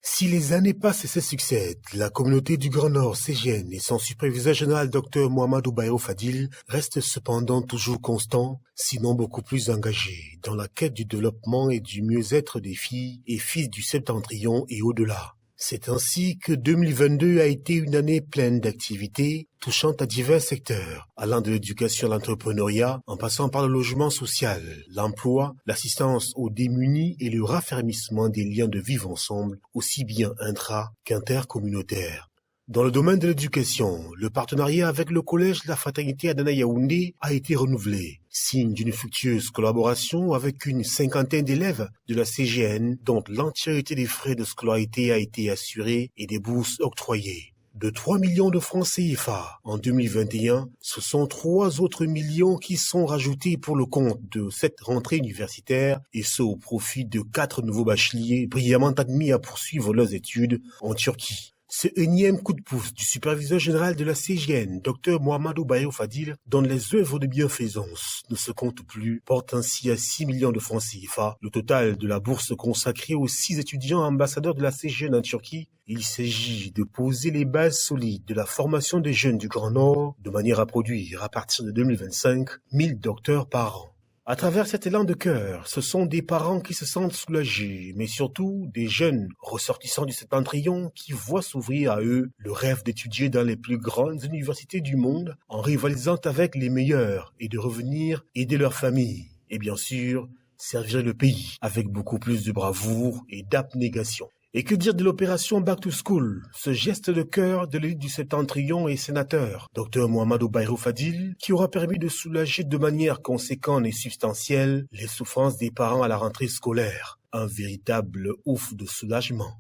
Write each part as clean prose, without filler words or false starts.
Si les années passent et se succèdent, la communauté du Grand Nord CGN et son superviseur général Dr Mohamedou Bayrou Fadil restent cependant toujours constants, sinon beaucoup plus engagés, dans la quête du développement et du mieux-être des filles et fils du Septentrion et au-delà. C'est ainsi que 2022 a été une année pleine d'activités touchant à divers secteurs, allant de l'éducation à l'entrepreneuriat, en passant par le logement social, l'emploi, l'assistance aux démunis et le raffermissement des liens de vivre ensemble, aussi bien intra qu'intercommunautaires. Dans le domaine de l'éducation, le partenariat avec le collège de la Fraternité Adana Yaoundé a été renouvelé, signe d'une fructueuse collaboration avec une cinquantaine d'élèves de la CGN dont l'entièreté des frais de scolarité a été assurée et des bourses octroyées. De 3 millions de francs CFA en 2021, ce sont 3 autres millions qui sont rajoutés pour le compte de cette rentrée universitaire et ce au profit de 4 nouveaux bacheliers brillamment admis à poursuivre leurs études en Turquie. Ce énième coup de pouce du superviseur général de la CGN, Dr Mohamedou Bayrou Fadil, dont les œuvres de bienfaisance ne se comptent plus, porte ainsi à 6 millions de francs CFA le total de la bourse consacrée aux 6 étudiants ambassadeurs de la CGN en Turquie. Il s'agit de poser les bases solides de la formation des jeunes du Grand Nord, de manière à produire, à partir de 2025, 1000 docteurs par an. À travers cet élan de cœur, ce sont des parents qui se sentent soulagés, mais surtout des jeunes ressortissants du Septentrion qui voient s'ouvrir à eux le rêve d'étudier dans les plus grandes universités du monde en rivalisant avec les meilleurs et de revenir aider leur famille. Et bien sûr, servir le pays avec beaucoup plus de bravoure et d'abnégation. Et que dire de l'opération Back to School, ce geste de cœur de l'élite du Septentrion et sénateur, Dr Mohamedou Bayrou Fadil, qui aura permis de soulager de manière conséquente et substantielle les souffrances des parents à la rentrée scolaire. Un véritable ouf de soulagement.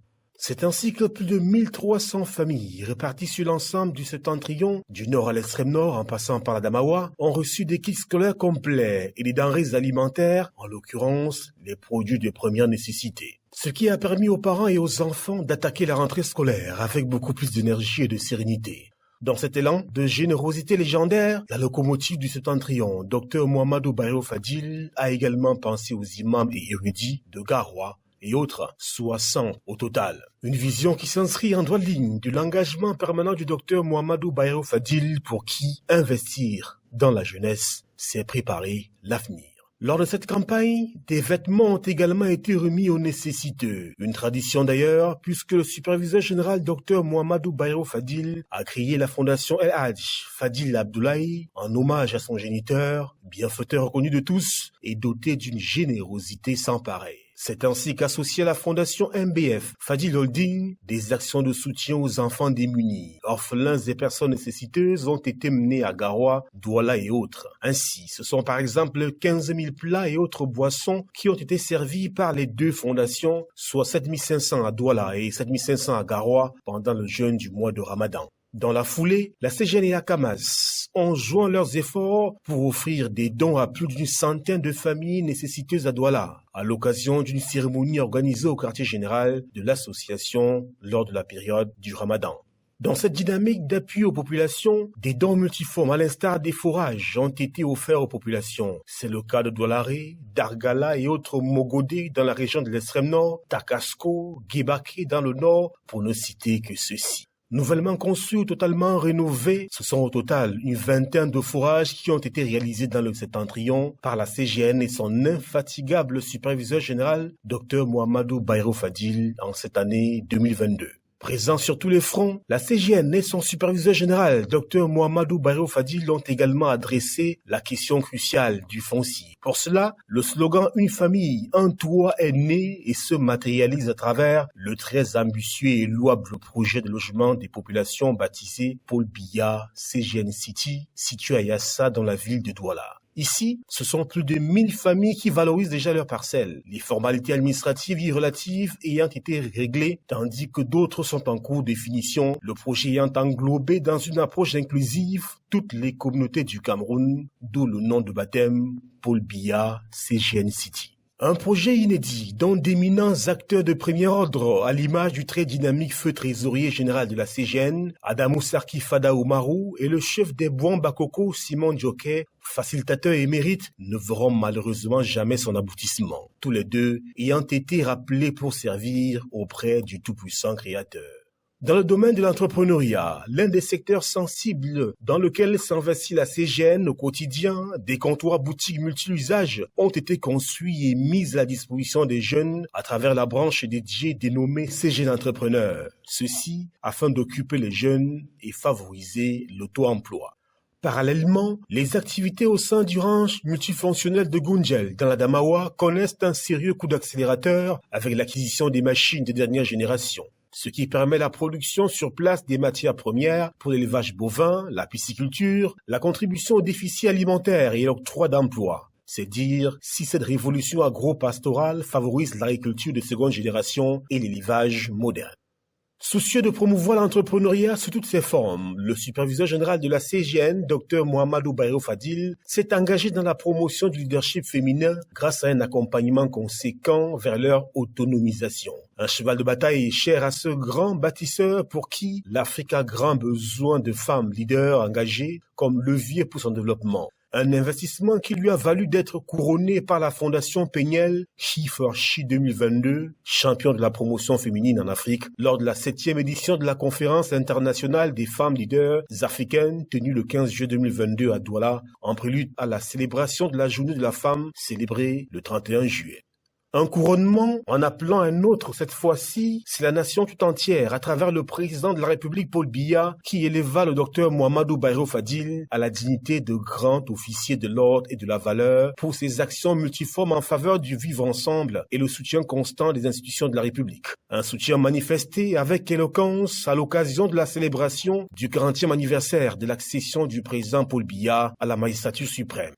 C'est ainsi que plus de 1300 familles réparties sur l'ensemble du Septentrion, du nord à l'extrême nord en passant par la Damawa, ont reçu des kits scolaires complets et des denrées alimentaires, en l'occurrence les produits de première nécessité. Ce qui a permis aux parents et aux enfants d'attaquer la rentrée scolaire avec beaucoup plus d'énergie et de sérénité. Dans cet élan de générosité légendaire, la locomotive du Septentrion, Dr Mohamedou Bayrou Fadil, a également pensé aux imams et érudits de Garoua et autres, soit 100 au total. Une vision qui s'inscrit en droite ligne de l'engagement permanent du docteur Mohamedou Bayrou Fadil pour qui investir dans la jeunesse, c'est préparer l'avenir. Lors de cette campagne, des vêtements ont également été remis aux nécessiteux. Une tradition d'ailleurs, puisque le superviseur général Dr Mohamedou Bayrou Fadil a créé la fondation El Hadj Fadil Abdoulaye en hommage à son géniteur, bienfaiteur reconnu de tous et doté d'une générosité sans pareille. C'est ainsi qu'associé à la fondation MBF Fadil Holding, des actions de soutien aux enfants démunis, orphelins et personnes nécessiteuses ont été menées à Garoua, Douala et autres. Ainsi, ce sont par exemple 15 000 plats et autres boissons qui ont été servis par les deux fondations, soit 7 500 à Douala et 7 500 à Garoua pendant le jeûne du mois de Ramadan. Dans la foulée, la CGN et Akamas ont joint leurs efforts pour offrir des dons à plus d'une centaine de familles nécessiteuses à Douala, à l'occasion d'une cérémonie organisée au quartier général de l'association lors de la période du Ramadan. Dans cette dynamique d'appui aux populations, des dons multiformes à l'instar des fourrages ont été offerts aux populations. C'est le cas de Doualaré, Dargala et autres Mogodé dans la région de l'extrême nord, Takasko, Guébaké dans le nord, pour ne citer que ceux-ci. Nouvellement conçus ou totalement rénovés, ce sont au total une vingtaine de fourrages qui ont été réalisés dans le Septentrion par la CGN et son infatigable superviseur général, Dr Mohamedou Bayrou Fadil, en cette année 2022. Présent sur tous les fronts, la CGN et son superviseur général, Dr Mohamedou Bayrou Fadil, ont également adressé la question cruciale du foncier. Pour cela, le slogan « Une famille, un toit » est né et se matérialise à travers le très ambitieux et louable projet de logement des populations baptisé Paul Biya CGN City, situé à Yassa dans la ville de Douala. Ici, ce sont plus de 1000 familles qui valorisent déjà leurs parcelles, les formalités administratives y relatives ayant été réglées, tandis que d'autres sont en cours de définition, le projet ayant englobé dans une approche inclusive toutes les communautés du Cameroun, d'où le nom de baptême Paul Biya CGN City. Un projet inédit dont d'éminents acteurs de premier ordre, à l'image du très dynamique feu trésorier général de la CGN, Adamou Sarki Fada Oumarou, et le chef des Bouan Bakoko, Simon Djoké, facilitateur émérite, ne verront malheureusement jamais son aboutissement, tous les deux ayant été rappelés pour servir auprès du tout-puissant créateur. Dans le domaine de l'entrepreneuriat, l'un des secteurs sensibles dans lequel s'investit la CGN au quotidien, des comptoirs boutiques multi-usages ont été construits et mis à la disposition des jeunes à travers la branche dédiée dénommée CGN Entrepreneurs. Ceci afin d'occuper les jeunes et favoriser l'auto-emploi. Parallèlement, les activités au sein du ranch multifonctionnel de Gunjel dans la Damawa connaissent un sérieux coup d'accélérateur avec l'acquisition des machines de dernière génération, ce qui permet la production sur place des matières premières pour l'élevage bovin, la pisciculture, la contribution au déficit alimentaire et l'octroi d'emplois. C'est dire si cette révolution agro-pastorale favorise l'agriculture de seconde génération et l'élevage moderne. Soucieux de promouvoir l'entrepreneuriat sous toutes ses formes, le superviseur général de la CGN, Dr Mohamedou Bayrou Fadil, s'est engagé dans la promotion du leadership féminin grâce à un accompagnement conséquent vers leur autonomisation. Un cheval de bataille cher à ce grand bâtisseur pour qui l'Afrique a grand besoin de femmes leaders engagées comme levier pour son développement. Un investissement qui lui a valu d'être couronné par la Fondation Peniel She for She 2022, champion de la promotion féminine en Afrique, lors de la 7e édition de la conférence internationale des femmes leaders africaines tenue le 15 juillet 2022 à Douala, en prélude à la célébration de la journée de la femme célébrée le 31 juillet. Un couronnement en appelant un autre cette fois-ci, c'est la nation tout entière à travers le président de la République Paul Biya qui éleva le docteur Mohamedou Bayrou Fadil à la dignité de grand officier de l'ordre et de la valeur pour ses actions multiformes en faveur du vivre ensemble et le soutien constant des institutions de la République. Un soutien manifesté avec éloquence à l'occasion de la célébration du 40e anniversaire de l'accession du président Paul Biya à la magistrature suprême.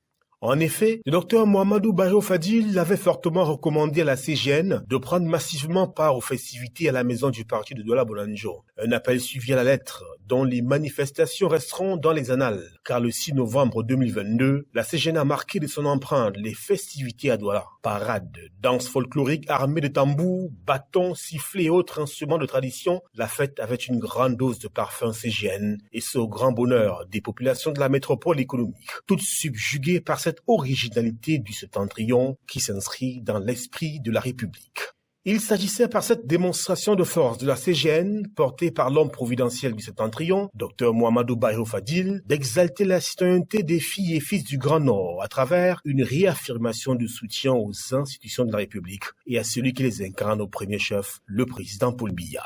En effet, le docteur Mohamedou Bayrou Fadil avait fortement recommandé à la CGN de prendre massivement part aux festivités à la maison du parti de Douala Bolanjo. Un appel suivi à la lettre, dont les manifestations resteront dans les annales, car le 6 novembre 2022, la CGN a marqué de son empreinte les festivités à Douala. Parades, danses folkloriques armées de tambours, bâtons, sifflets et autres instruments de tradition, la fête avait une grande dose de parfum CGN, et ce au grand bonheur des populations de la métropole économique, toutes subjuguées par cette originalité du septentrion qui s'inscrit dans l'esprit de la République. Il s'agissait par cette démonstration de force de la CGN, portée par l'homme providentiel du septentrion, Dr Mohamedou Bayrou Fadil, d'exalter la citoyenneté des filles et fils du Grand Nord à travers une réaffirmation de soutien aux institutions de la République et à celui qui les incarne au premier chef, le président Paul Biya.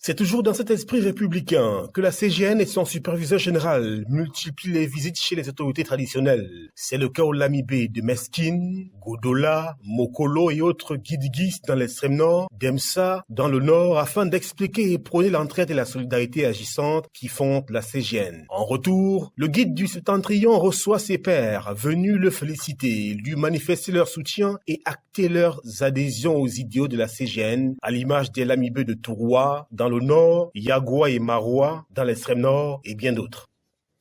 C'est toujours dans cet esprit républicain que la CGN et son superviseur général multiplient les visites chez les autorités traditionnelles. C'est le cas au Lamibé de Meskin, Godola, Mokolo et autres Guidigis dans l'extrême nord, d'Emsa dans le nord, afin d'expliquer et prôner l'entraide et la solidarité agissante qui fondent la CGN. En retour, le guide du septentrion reçoit ses pairs, venus le féliciter, lui manifester leur soutien et acter leurs adhésions aux idéaux de la CGN, à l'image des Lamibé de Touroua, dans le nord, Yagua et Maroua, dans l'extrême nord, et bien d'autres.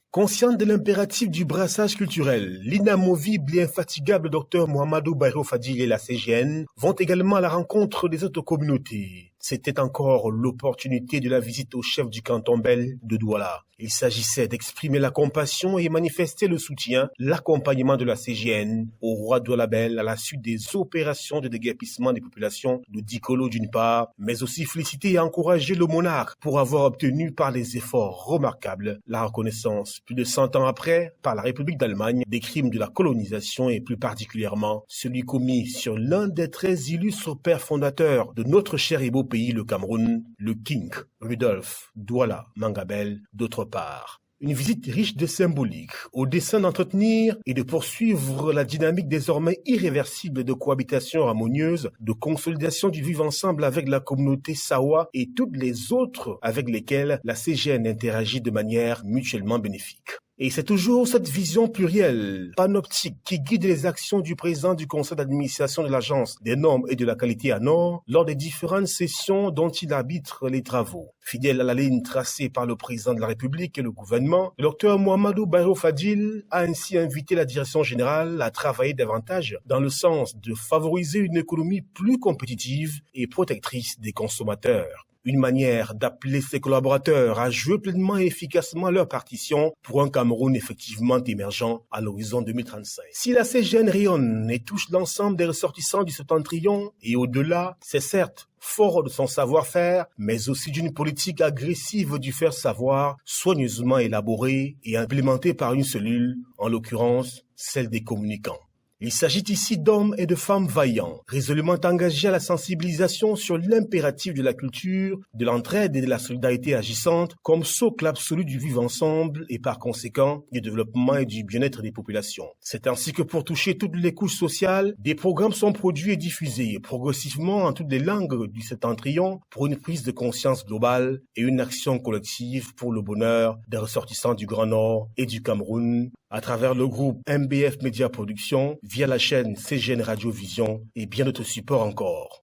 Conscient de l'impératif du brassage culturel, l'inamovible et infatigable docteur Mohamedou Bayrou Fadil et la CGN vont également à la rencontre des autres communautés. C'était encore l'opportunité de la visite au chef du canton Bel de Douala. Il s'agissait d'exprimer la compassion et manifester le soutien, l'accompagnement de la CGN au roi Douala Bel à la suite des opérations de déguerpissement des populations de Dikolo d'une part, mais aussi féliciter et encourager le monarque pour avoir obtenu par des efforts remarquables la reconnaissance, plus de 100 ans après, par la République d'Allemagne, des crimes de la colonisation et plus particulièrement celui commis sur l'un des très illustres pères fondateurs de notre cher et beau pays, le Cameroun, le King Rudolf Douala Mangabel, d'autre part. Une visite riche de symbolique, au dessein d'entretenir et de poursuivre la dynamique désormais irréversible de cohabitation harmonieuse, de consolidation du vivre ensemble avec la communauté Sawa et toutes les autres avec lesquelles la CGN interagit de manière mutuellement bénéfique. Et c'est toujours cette vision plurielle, panoptique, qui guide les actions du président du conseil d'administration de l'Agence des normes et de la qualité à Nord lors des différentes sessions dont il arbitre les travaux. Fidèle à la ligne tracée par le président de la République et le gouvernement, le Dr Mohamedou Bayrou Fadil a ainsi invité la direction générale à travailler davantage dans le sens de favoriser une économie plus compétitive et protectrice des consommateurs. Une manière d'appeler ses collaborateurs à jouer pleinement et efficacement leur partition pour un Cameroun effectivement émergent à l'horizon 2035. Si la CGN rayonne et touche l'ensemble des ressortissants du septentrion et au-delà, c'est certes fort de son savoir-faire, mais aussi d'une politique agressive du faire savoir, soigneusement élaborée et implémentée par une cellule, en l'occurrence celle des communicants. Il s'agit ici d'hommes et de femmes vaillants, résolument engagés à la sensibilisation sur l'impératif de la culture, de l'entraide et de la solidarité agissante comme socle absolu du vivre ensemble et par conséquent du développement et du bien-être des populations. C'est ainsi que pour toucher toutes les couches sociales, des programmes sont produits et diffusés progressivement en toutes les langues du septentrion pour une prise de conscience globale et une action collective pour le bonheur des ressortissants du Grand Nord et du Cameroun à travers le groupe MBF Média Production, via la chaîne CGN Radio Vision et bien d'autres supports encore.